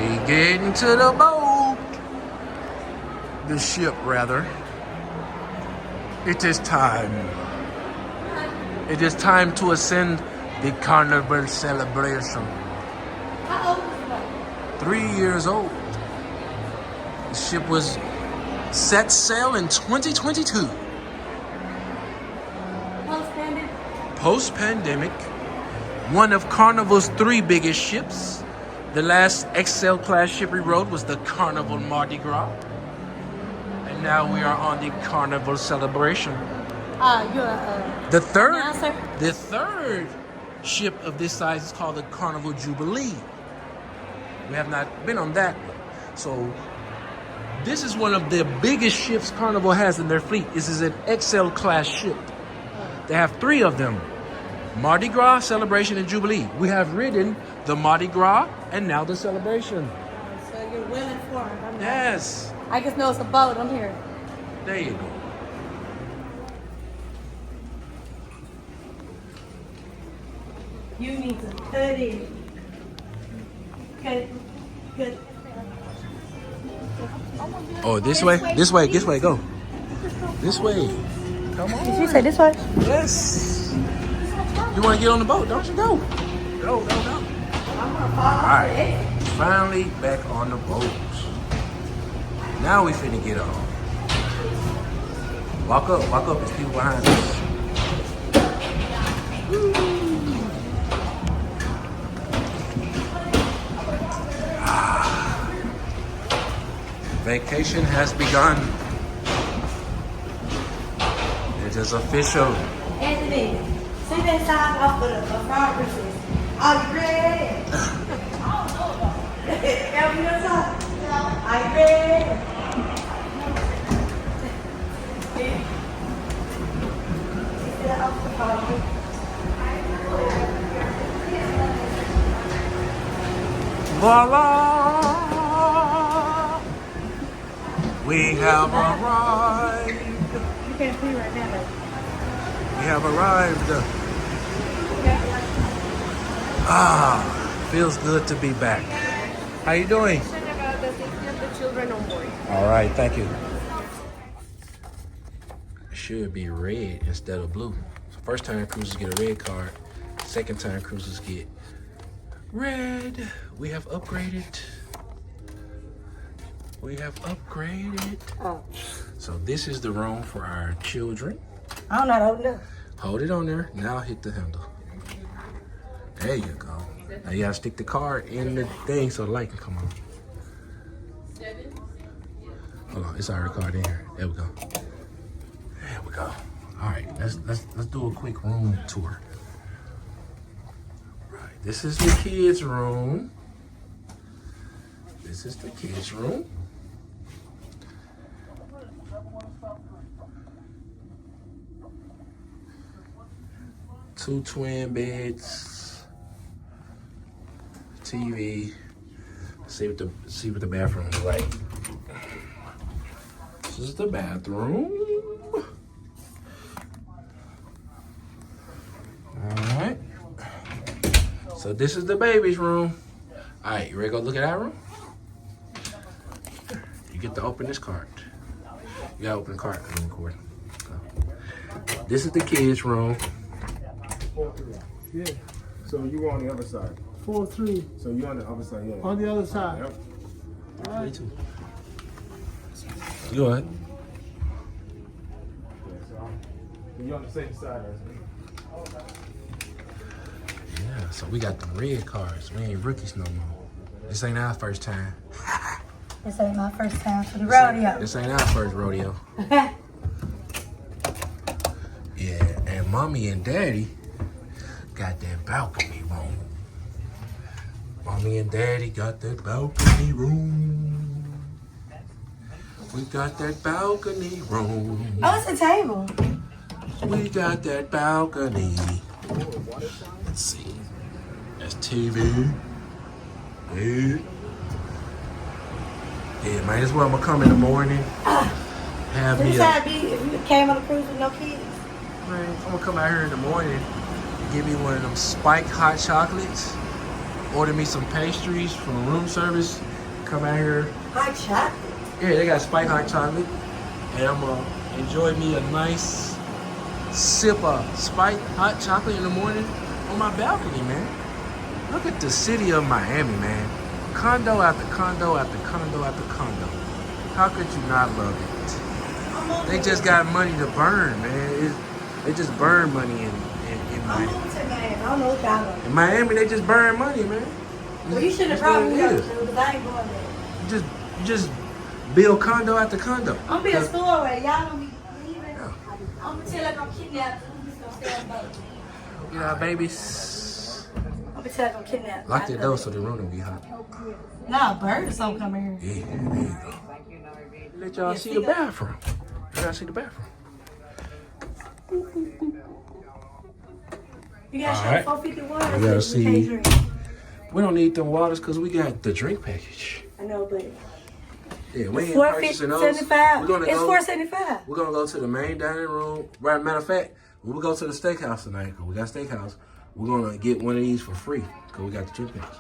We getting to the boat. The ship, rather. It is time. It is time to ascend the carnival celebration. How old is the boat? 3 years old. The ship was set sail in 2022. Post-pandemic? Post-pandemic, one of Carnival's 3 biggest ships. The last XL class ship we rode was the Carnival Mardi Gras. And now we are on the Carnival celebration. You're a The third, announcer? the third ship of this size is called the Carnival Jubilee. We have not been on that one. So this is one of the biggest ships Carnival has in their fleet. This is an XL class ship. They have 3 of them. Mardi Gras, Celebration, and Jubilee. We have ridden the Mardi Gras and now the Celebration. So you're well informed. I'm not. Yes. I just know it's a boat. I'm here. There you go. You need to cut it. Cut it. Cut it. Oh, this way? This way, go. This way. Come on. Did you say this way? Yes. You want to get on the boat, don't you? Go. Go. All right. Finally back on the boat. Now we finna get on. Walk up. There's people behind us. Vacation has begun. It is official. Anthony, see that sign off of the front princess. Are you ready? Every other side. Are you ready? Voila! We have arrived. You can't see right now, though. We have arrived. Feels good to be back. How you doing? About the safety of the children on board. All right, thank you. It should be red instead of blue. So first time cruisers get a red card. Second time cruisers get red. We have upgraded. Oh. So this is the room for our children. I don't know how to open it. Hold it on there. Now hit the handle. There you go. Now you gotta stick the card in the thing so the light can come on. Hold on, it's our card in here. There we go. All right, let's do a quick room tour. Right, this is the kids' room. Two twin beds, TV. See what the bathroom is like. This is the bathroom. All right. So this is the baby's room. All right, you ready to go look at our room? You get to open this card. You gotta open the card. I'm recording. So, this is the kids' room. 4-3. Yeah. So you were on the other side. 4-3 So you on the other side, yeah. on the other side. Yep. All right. Me too. Go ahead. Yeah, so you on the same side as me. Yeah, so we got the red cards. We ain't rookies no more. This ain't our first time. This ain't my first time for the rodeo. This ain't our first rodeo. Yeah, and mommy and daddy got that balcony room. Mommy and daddy got that balcony room. We got that balcony room. Oh, it's a table. We got that balcony. Let's see. That's TV. Bed. Yeah, might as well. I'm gonna come in the morning. Have me This a. side be if you came on a cruise with no kids. Man, I'm gonna come out here in the morning, give me one of them spiked hot chocolates, order me some pastries from room service. Come out here. Hot chocolate. Yeah, they got spiked hot chocolate. And I'm gonna enjoy me a nice sip of spiked hot chocolate in the morning on my balcony, man. Look at the city of Miami, man. Condo after condo after condo after condo. How could you not love it? They just got money to burn, man. They just burn money in I'm Miami. moving to Miami. I don't know what y'all know. In Miami, they just burn money, man. Well, you should have That's what brought me it up is. because I ain't going there. You just build condo after condo. I'm gonna be a store away. Y'all gonna be leaving. Yeah. I'm gonna tell like I'm kidnapped. I'm just gonna stay on boat. You know, babies. I'm gonna tell like I'm kidnapped. Lock your door so the room don't be hot. Nah, birds don't come in here. Yeah, there you go. Let y'all see the bathroom. Let y'all see the bathroom. You gotta show Alright. 451. We gotta see. Drink. We don't need them waters because we got the drink package. I know, but Yeah, we ain't $4.75. purchasing those. It's go. $4.75. We're gonna go to the main dining room. Right, matter of fact, when we go to the steakhouse tonight, cause we got steakhouse, we're gonna get one of these for free, cause we got the drink package.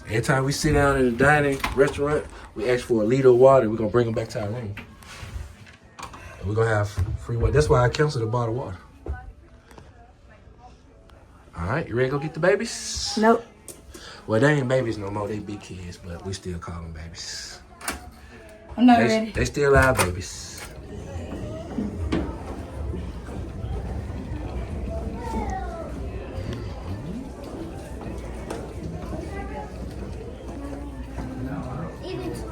Every time we sit down in the dining restaurant, we ask for a liter of water. We're gonna bring them back to our room. And we're gonna have free water. That's why I canceled the bottled water. All right, you ready to go get the babies? Nope. Well, they ain't babies no more. They big kids, but we still call them babies. I'm not ready. They still our babies.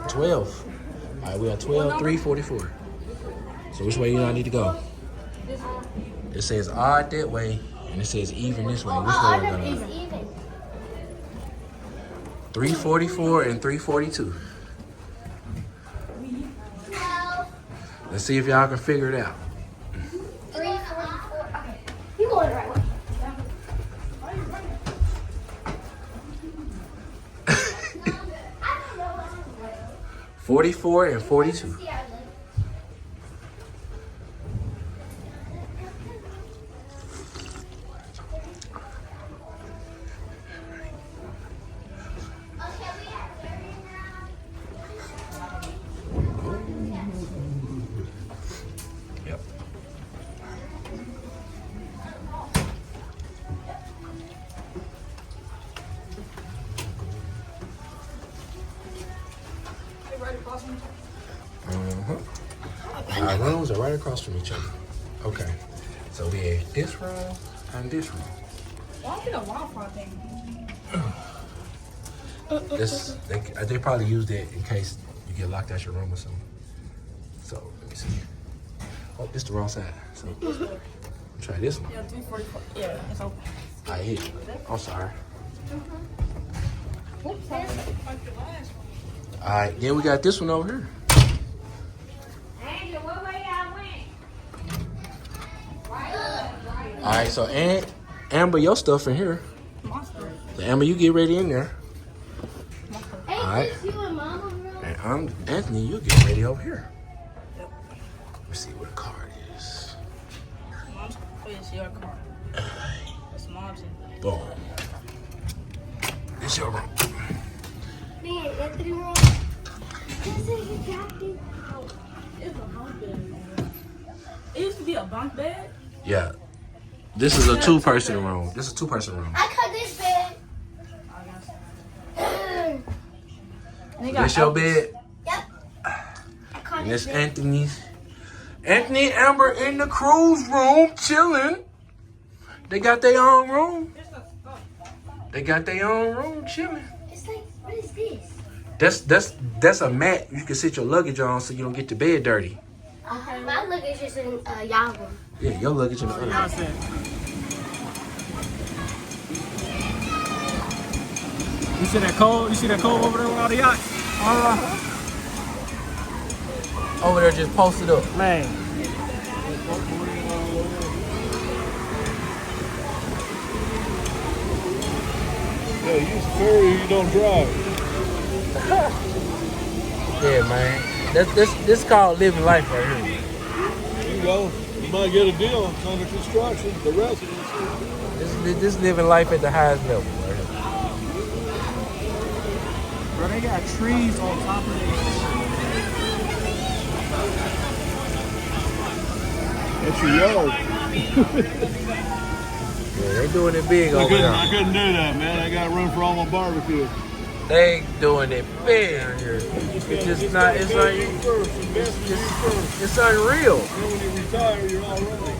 $12. All right, we are 12, 344. So which way do I need to go? It says odd that way, and it says even this way. Which way are we gonna go? 344 and 342. Let's see if y'all can figure it out. 344. Okay. You going the right way. 44 and 42. Yep. Our rooms are right across from each other. Okay. So we have this room and this room. Why did a Wi-Fi thing? This they probably use that in case you get locked out your room or something. So let me see. Oh, this the wrong side. So try this one. Yeah, 344. Yeah, it's open. I hit it. I'm sorry. All right, then we got this one over here. All right, so Amber, your stuff in here. So Amber, you get ready in there. Hey, All right. you and Mama, bro. And Anthony, you get ready over here. Let me see where the card is. Mom's it's your car. It's mom's. Boom. It's your room. Man, Anthony room. This is your captain. It's a bunk bed. It used to be a bunk bed. Yeah. This is a two-person room. This is a two-person room. I cut this bed. This your bed. Yep. I cut And this this bed. Anthony's. Anthony, Amber in the cruise room chilling. They got their own room. They got their own room chilling. It's like, what is this? That's a mat you can sit your luggage on so you don't get the bed dirty. My luggage is in y'all room. Yeah, your luggage in the other. You see that cove? You see that cove over there with all the yachts? Over there just posted up. Man. Yeah, use the ferry, you don't drive. Yeah, man. This called living life right here. You go. You might get a deal. It's under construction. The residents. This living life at the highest level right here. Bro, they got trees on top of their It's your yard. Yeah, they doing it big over I there. couldn't do that, man. I got room for all my barbecue. They doing it big here. It's just not. It's like it's unreal. Then when you retire, you're all ready.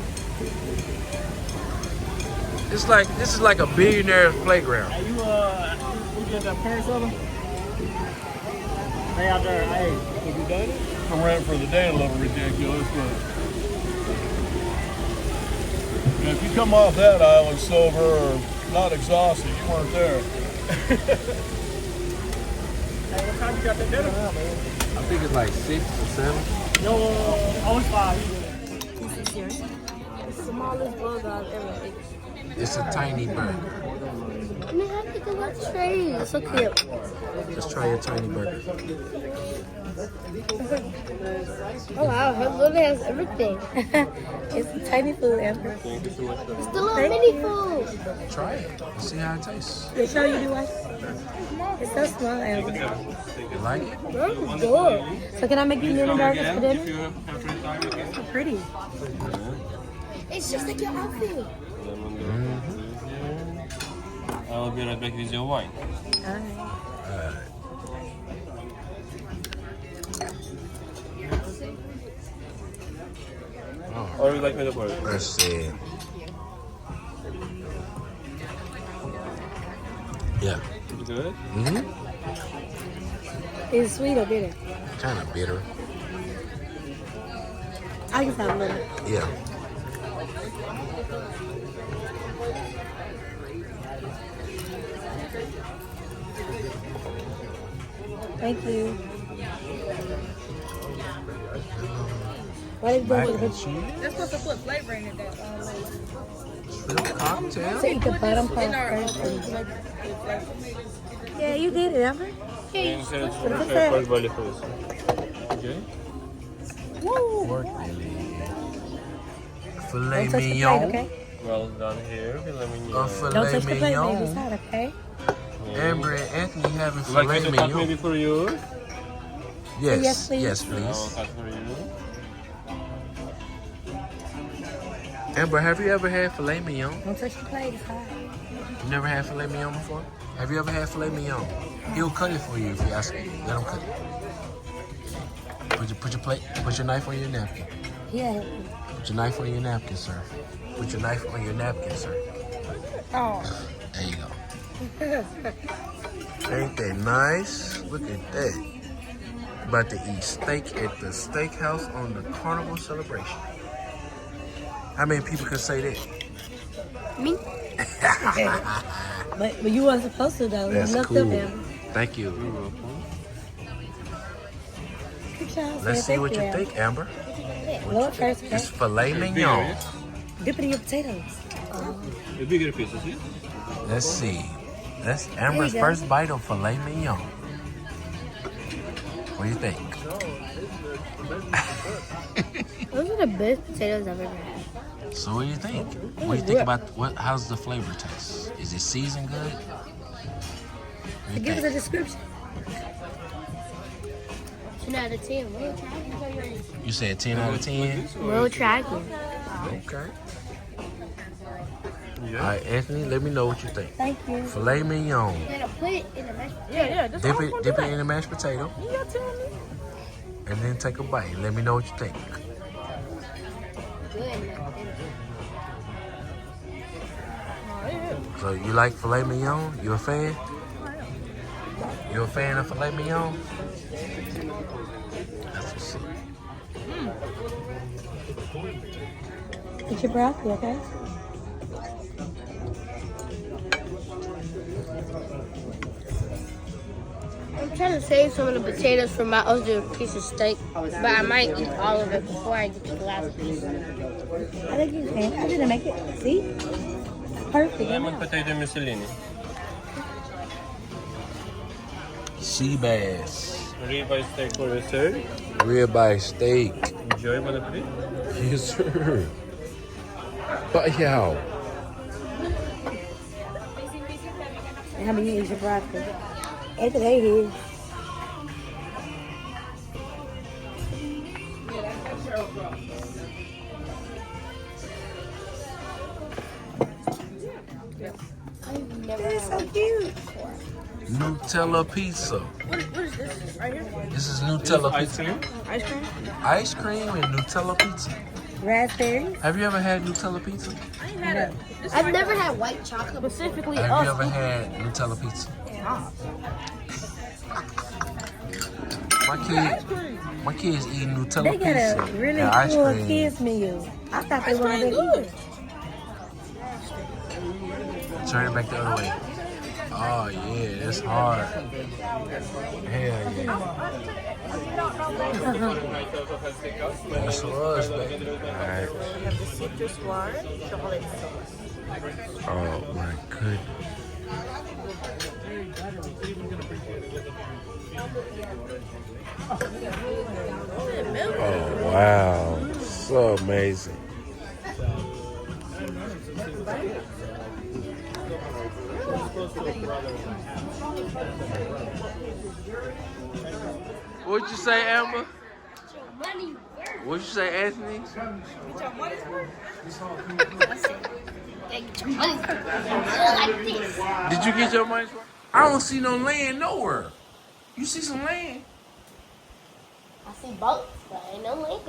It's like this is like a billionaire's playground. Hey, you get that parents of them? They out there, hey, have you done it? The rent for the day a little ridiculous, but yeah, if you come off that island sober or not exhausted, you weren't there. Hey, what time you got that dinner? I think it's like 6 or 7. Yo, always 5. This is yours. The smallest burger I've ever eaten. It's a tiny burger. I mean, how big is that tray? It's so cute. Just try your tiny burger. Oh wow, it literally has everything. It's tiny food, Amber. Thank you so much. It's the little mini food. Try it and see how it tastes. They show you do what? It's so small, Amber. You like it? It's good. So can I make you mini burgers for dinner? So pretty. It's just like your outfit. I'll be right back with your wine. Alright. Or would you like me to pour it? Let's see. Yeah. Good. Mm-hmm. Is it sweet or bitter? Kind of bitter. I guess have a little. Yeah. Thank you. What are you Mac doing? and cheese. They're supposed to put flavor in it. Shrimp cocktail. So eat the bottom part first. Yeah, you did it, Amber. First belly first. Okay. Pork belly. Filet Don't touch the plate, mignon. okay? Well done here. Let me A know. Don't filet touch the plate, baby. mignon. Side, okay? Amber and Anthony having Would you like filet me to cut maybe mignon. for you? Yes, Yes, please. yes, I will please. cut for you. Amber, have you ever had filet mignon? Don't touch the plate, it's hot. You never had filet mignon before? Have you ever had filet mignon? He'll cut it for you if you ask him. Let him cut it. Put your plate, put your knife on your napkin. Yeah. Put your knife on your napkin, sir. Put your knife on your napkin, sir. Oh. There you go. Ain't that nice? Look at that. About to eat steak at the steakhouse on the carnival celebration. How many people can say that? Me? but you weren't supposed to, though. That's You left cool. up there. Thank you. Good job. Let's see what you Amber. think, Amber. Lower first, okay? It's filet mignon. Dip it in your potatoes. The bigger pieces, yeah? Let's see. That's Amber's go. first bite of filet mignon. What do you think? Those are the best potatoes I've ever had. So what do you think? What do you think about how's the flavor taste? Is it seasoned good? What do you Give us a think? description. 10 out of 10. You said 10 out of 10? We'll try again. Okay. All right, Anthony, let me know what you think. Thank you. Filet mignon. Put it in the mashed Yeah. Dip it in the mashed potato. And then take a bite. Let me know what you think. So you like filet mignon? You a fan? You a fan of filet mignon? That's what's up. Eat your broccoli, okay? I'm trying to save some of the potatoes for my other piece of steak, but I might eat all of it before I get to the last piece. I think you can. I didn't make it. See? Perfect. Lemon potato mussolini. Sea bass. Ribeye steak for dessert. Ribeye steak. Enjoy, bon appetit. Yes, sir. Bite out. How many you eat your broccoli? After they here. I've never That's had so one. cute. Nutella pizza. What is this right here? This is Nutella Ice pizza. cream? Ice cream? Ice cream and Nutella pizza. Raspberry. Have you ever had Nutella pizza? I ain't had it. I've never had white chocolate. Specifically Have you ever had Nutella pizza? My kids eating Nutella They got pizza a really and ice cool cream. kids meal. I thought they wanted to eat. Turn it back the other way. Oh yeah, it's hard. Hell yeah. That's us, baby. Alright. We have the citrus water, chocolate sauce. Oh my goodness. Oh wow. So amazing. What'd you say, Amber? Money. What'd you say, Anthony? Get your money. Like this. Did you get your money's worth? I don't see no land nowhere. You see some land? I see boats, but ain't no land.